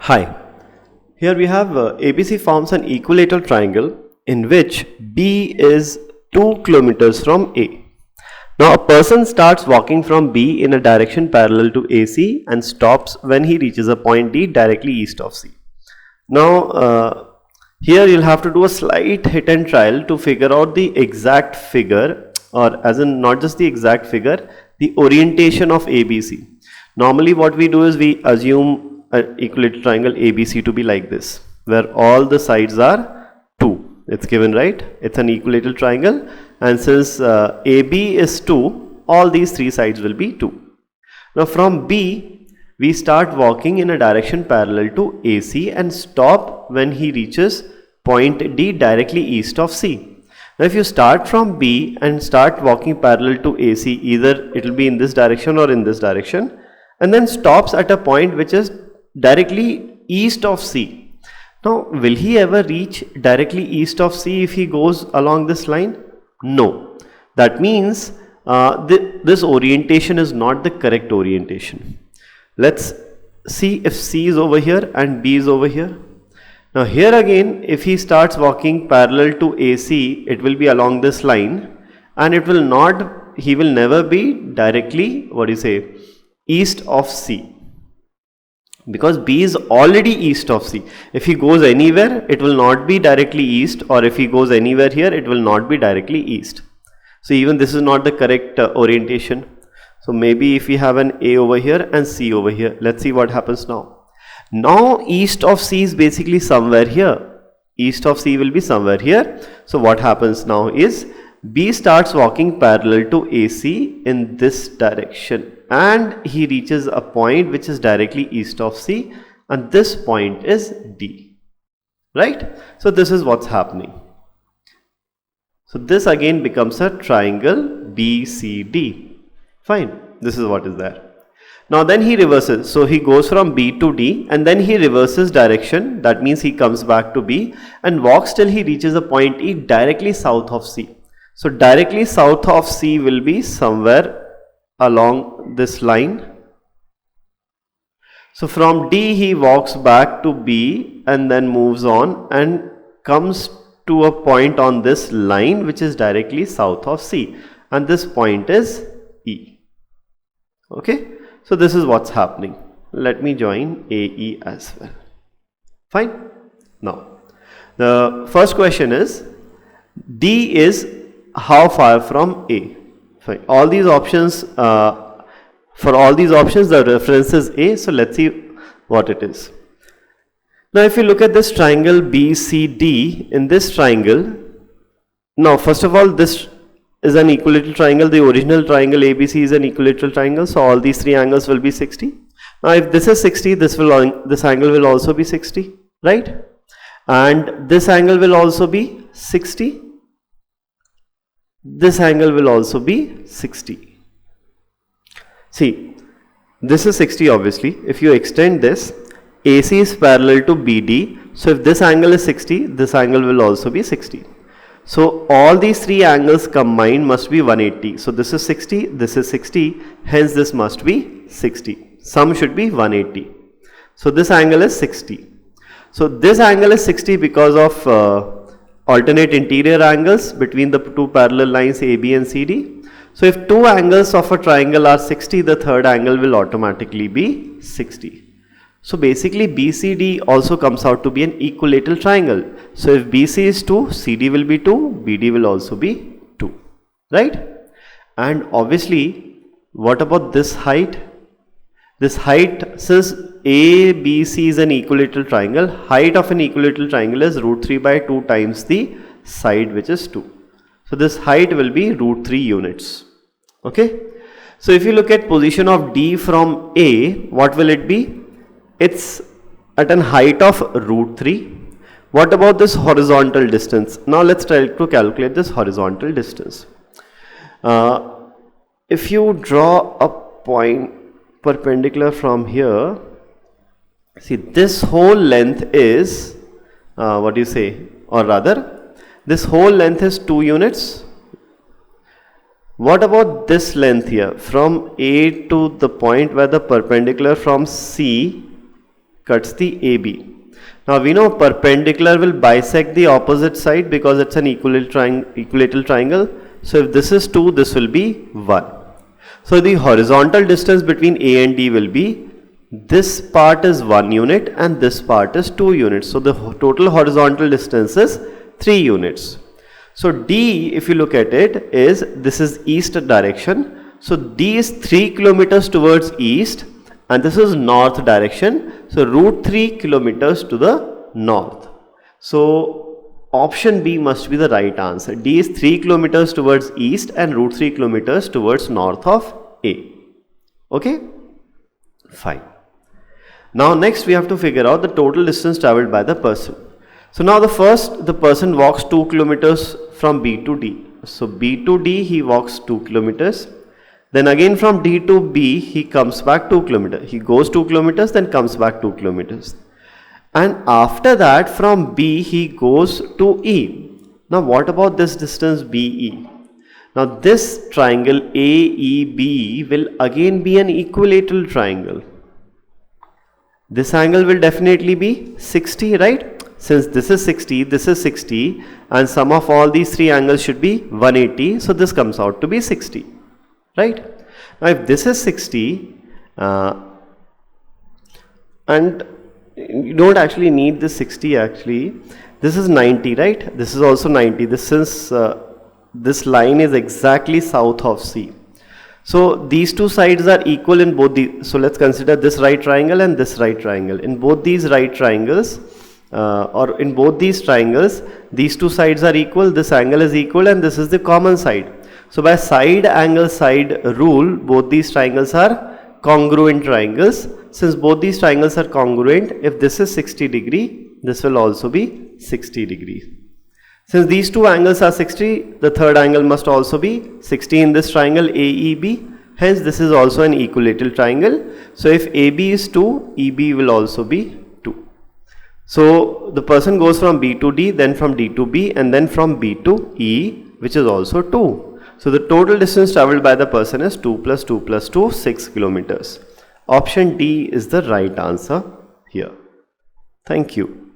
Hi, here we have ABC forms an equilateral triangle in which B is 2 kilometers from A. Now a person starts walking from B in a direction parallel to AC and stops when he reaches a point D directly east of C. Now here you'll have to do a slight hit and trial to figure out the exact figure, or as in not just the exact figure, the orientation of ABC. Normally what we do is we assume an equilateral triangle ABC to be like this, where all the sides are 2. It's given, right? It's an equilateral triangle, and since AB is 2, all these 3 sides will be 2. Now from B, we start walking in a direction parallel to AC and stop when he reaches point D directly east of C. Now if you start from B and start walking parallel to AC, either it will be in this direction or in this direction, and then stops at a point which is directly east of C. Now will he ever reach directly east of C if he goes along this line? No. That means this orientation is not the correct orientation. Let's see if C is over here and B is over here. Now here again, if he starts walking parallel to AC, it will be along this line, and he will never be directly, east of C. Because B is already east of C. If he goes anywhere, it will not be directly east, or if he goes anywhere here, it will not be directly east. So even this is not the correct orientation. So maybe if we have an A over here and C over here, let's see what happens now. Now east of C is basically somewhere here. East of C will be somewhere here. So what happens now is B starts walking parallel to AC in this direction, and he reaches a point which is directly east of C, and this point is D. Right? So this is what's happening. So this again becomes a triangle BCD. Fine. This is what is there. Now then he reverses. So he goes from B to D, and then he reverses direction. That means he comes back to B and walks till he reaches a point E directly south of C. So directly south of C will be somewhere along this line. So from D he walks back to B and then moves on and comes to a point on this line which is directly south of C, and this point is E. Okay, so this is what's happening. Let me join AE as well. Fine. Now the first question is, D is how far from A? Fine. All these options, for all these options the reference is A, so let's see what it is. Now if you look at this triangle BCD, in this triangle, now first of all this is an equilateral triangle. The original triangle ABC is an equilateral triangle, so all these 3 angles will be 60. Now if this is 60, this angle will also be 60, right? And this angle will also be 60. This angle will also be 60. See, this is 60 obviously. If you extend this, AC is parallel to BD. So if this angle is 60, this angle will also be 60. So all these 3 angles combined must be 180. So this is 60, this is 60, hence this must be 60. Sum should be 180. So this angle is 60. So this angle is 60 because of alternate interior angles between the 2 parallel lines AB and CD. So if 2 angles of a triangle are 60, the third angle will automatically be 60. So basically BCD also comes out to be an equilateral triangle. So if BC is 2, CD will be 2, BD will also be 2. Right? And obviously, what about this height? This height, since ABC is an equilateral triangle, height of an equilateral triangle is √3 by 2 times the side which is 2. So this height will be √3 units. Okay. So if you look at position of D from A, what will it be? It's at an height of √3. What about this horizontal distance? Now let's try to calculate this horizontal distance. If you draw a point perpendicular from here, see this whole length is, or rather this whole length is 2 units. What about this length here from A to the point where the perpendicular from C cuts the AB. Now we know perpendicular will bisect the opposite side because it's an equilateral triangle. So if this is 2, this will be 1. So the horizontal distance between A and D will be, this part is 1 unit and this part is 2 units. So the total horizontal distance is 3 units. So D, if you look at it, this is east direction. So D is 3 kilometers towards east and this is north direction. So root 3 kilometers to the north. So option B must be the right answer. D is 3 kilometers towards east and root 3 kilometers towards north of A. Okay? Fine. Now next we have to figure out the total distance traveled by the person. So now the person walks 2 kilometers from B to D. So B to D he walks 2 kilometers. Then again from D to B he comes back 2 kilometers. He goes 2 kilometers then comes back 2 kilometers. And after that from B he goes to E. Now what about this distance BE? Now this triangle AEB will again be an equilateral triangle. This angle will definitely be 60, right? Since this is 60 and sum of all these three angles should be 180. So this comes out to be 60, right? Now if this is 60 and you don't actually need this 60 actually, this is 90, right? This is also 90. This line is exactly south of C. So these two sides are equal in both the, so let's consider this right triangle and this right triangle. In both these right triangles or in both these triangles, these two sides are equal, this angle is equal and this is the common side. So by side angle side rule, both these triangles are congruent triangles. Since both these triangles are congruent, if this is 60 degree, this will also be 60 degrees. Since these two angles are 60, the third angle must also be 60 in this triangle AEB. Hence, this is also an equilateral triangle. So, if AB is 2, EB will also be 2. So, the person goes from B to D, then from D to B, and then from B to E, which is also 2. So, the total distance traveled by the person is 2 plus 2 plus 2, 6 kilometers. Option D is the right answer here. Thank you.